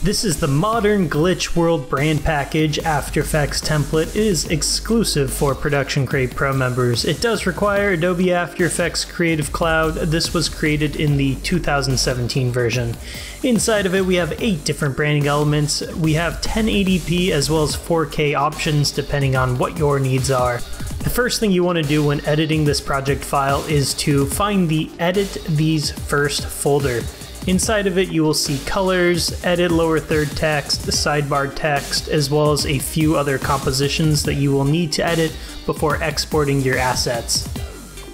This is the modern Glitch World brand package After Effects template. It is exclusive for Production Crate Pro members. It does require Adobe After Effects Creative Cloud. This was created in the 2017 version. Inside of it we have 8 different branding elements. We have 1080p as well as 4K options depending on what your needs are. The first thing you want to do when editing this project file is to find the Edit These First folder. Inside of it you will see colors, edit lower third text, sidebar text, as well as a few other compositions that you will need to edit before exporting your assets.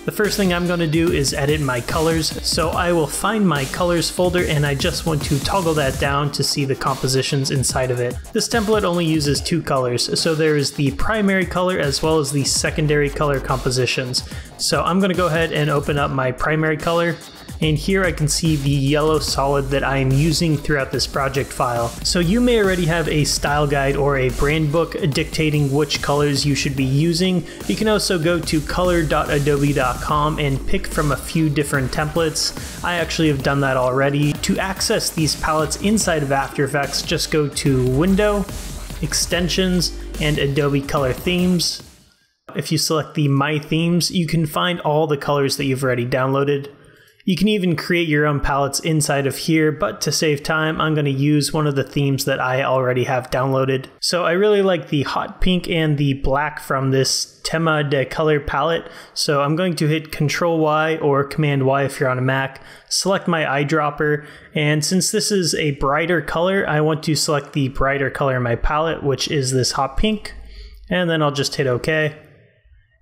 The first thing I'm going to do is edit my colors, so I will find my colors folder and I just want to toggle that down to see the compositions inside of it. This template only uses 2 colors, so there is the primary color as well as the secondary color compositions. So I'm going to go ahead and open up my primary color. And here I can see the yellow solid that I am using throughout this project file. So you may already have a style guide or a brand book dictating which colors you should be using. You can also go to color.adobe.com and pick from a few different templates. I actually have done that already. To access these palettes inside of After Effects, just go to Window, Extensions, and Adobe Color Themes. If you select the My Themes, you can find all the colors that you've already downloaded. You can even create your own palettes inside of here, but to save time, I'm going to use one of the themes that I already have downloaded. So I really like the hot pink and the black from this Tema de Color palette. So I'm going to hit Ctrl Y or Command Y if you're on a Mac, select my eyedropper, and since this is a brighter color, I want to select the brighter color in my palette, which is this hot pink, and then I'll just hit OK.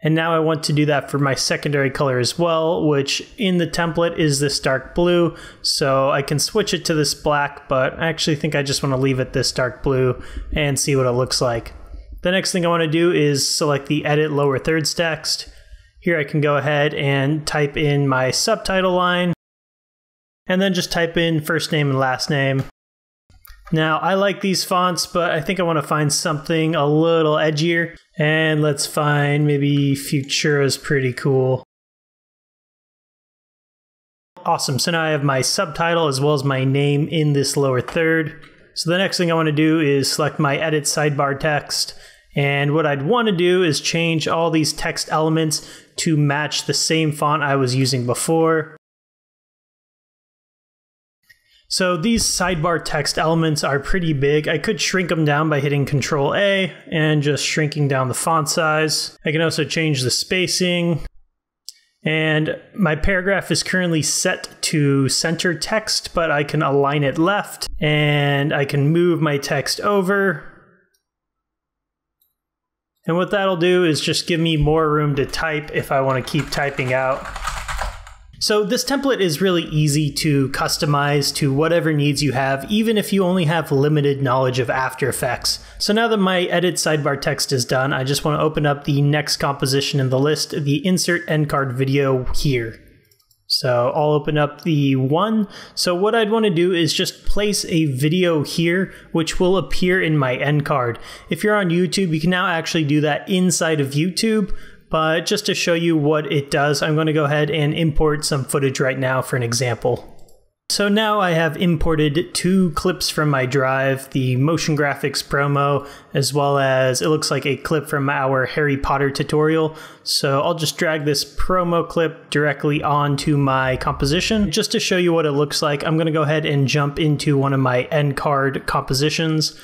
And now I want to do that for my secondary color as well, which in the template is this dark blue. So I can switch it to this black, but I actually think I just want to leave it this dark blue and see what it looks like. The next thing I want to do is select the Edit Lower Thirds text. Here I can go ahead and type in my subtitle line, and then just type in first name and last name. Now, I like these fonts, but I think I want to find something a little edgier. And let's find maybe Futura is pretty cool. Awesome, so now I have my subtitle as well as my name in this lower third. So the next thing I want to do is select my edit sidebar text. And what I'd want to do is change all these text elements to match the same font I was using before. So these sidebar text elements are pretty big. I could shrink them down by hitting Ctrl A and just shrinking down the font size. I can also change the spacing. And my paragraph is currently set to center text, but I can align it left and I can move my text over. And what that'll do is just give me more room to type if I want to keep typing out. So this template is really easy to customize to whatever needs you have, even if you only have limited knowledge of After Effects. So now that my edit sidebar text is done, I just want to open up the next composition in the list, the Insert End Card video here. So I'll open up the one. So what I'd want to do is just place a video here, which will appear in my end card. If you're on YouTube, you can now actually do that inside of YouTube. But just to show you what it does, I'm going to go ahead and import some footage right now for an example. So now I have imported 2 clips from my drive, the motion graphics promo, as well as it looks like a clip from our Harry Potter tutorial. So I'll just drag this promo clip directly onto my composition. Just to show you what it looks like, I'm going to go ahead and jump into one of my end card compositions.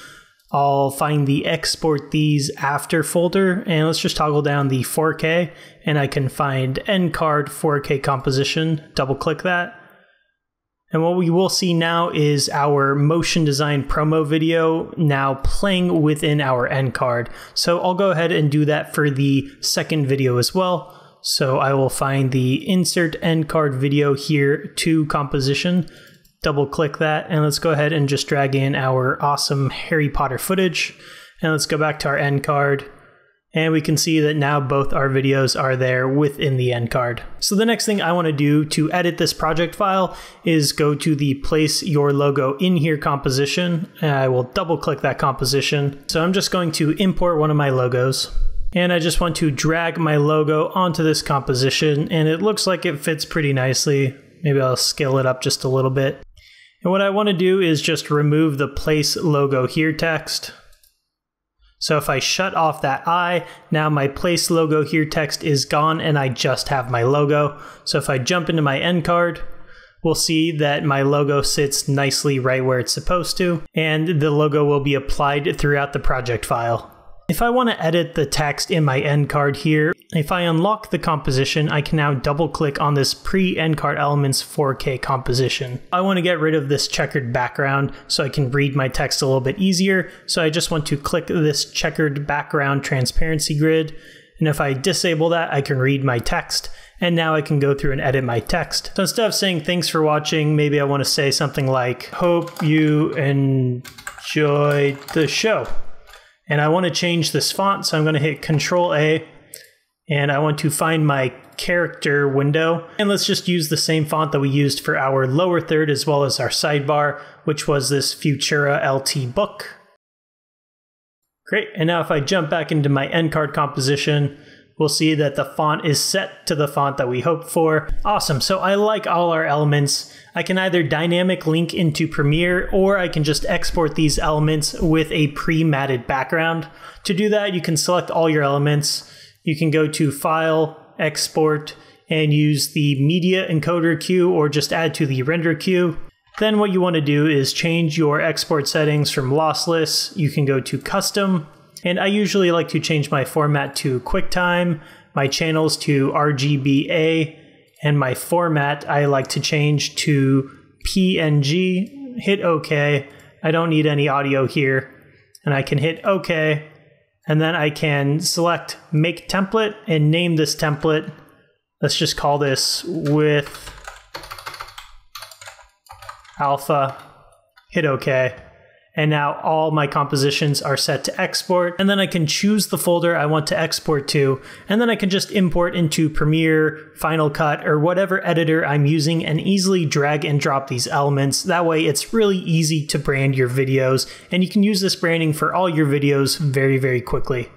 I'll find the Export These After folder, and let's just toggle down the 4K, and I can find End Card 4K Composition, double click that. And what we will see now is our motion design promo video now playing within our end card. So I'll go ahead and do that for the second video as well. So I will find the Insert End Card video here to Composition. Double click that, and let's go ahead and just drag in our awesome Harry Potter footage. And let's go back to our end card. And we can see that now both our videos are there within the end card. So the next thing I want to do to edit this project file is go to the place your logo in here composition. And I will double click that composition. So I'm just going to import one of my logos. And I just want to drag my logo onto this composition, and it looks like it fits pretty nicely. Maybe I'll scale it up just a little bit. And what I want to do is just remove the place logo here text. So if I shut off that I, now my place logo here text is gone and I just have my logo. So if I jump into my end card, we'll see that my logo sits nicely right where it's supposed to, and the logo will be applied throughout the project file. If I want to edit the text in my end card here, if I unlock the composition, I can now double click on this pre-end card elements 4K composition. I want to get rid of this checkered background so I can read my text a little bit easier. So I just want to click this checkered background transparency grid. And if I disable that, I can read my text. And now I can go through and edit my text. So instead of saying thanks for watching, maybe I want to say something like, hope you enjoyed the show. And I want to change this font, so I'm going to hit Control A, and I want to find my character window. And let's just use the same font that we used for our lower third as well as our sidebar, which was this Futura LT book. Great, and now if I jump back into my end card composition, we'll see that the font is set to the font that we hoped for. Awesome, so I like all our elements. I can either dynamic link into Premiere, or I can just export these elements with a pre-matted background. To do that, you can select all your elements. You can go to File, Export, and use the Media Encoder queue, or just add to the render queue. Then what you want to do is change your export settings from lossless. You can go to Custom, and I usually like to change my format to QuickTime, my channels to RGBA, and my format I like to change to PNG. Hit OK. I don't need any audio here. And I can hit OK. And then I can select Make Template and name this template. Let's just call this With Alpha. Hit OK. And now all my compositions are set to export. And then I can choose the folder I want to export to. And then I can just import into Premiere, Final Cut, or whatever editor I'm using and easily drag and drop these elements. That way it's really easy to brand your videos. And you can use this branding for all your videos very, very quickly.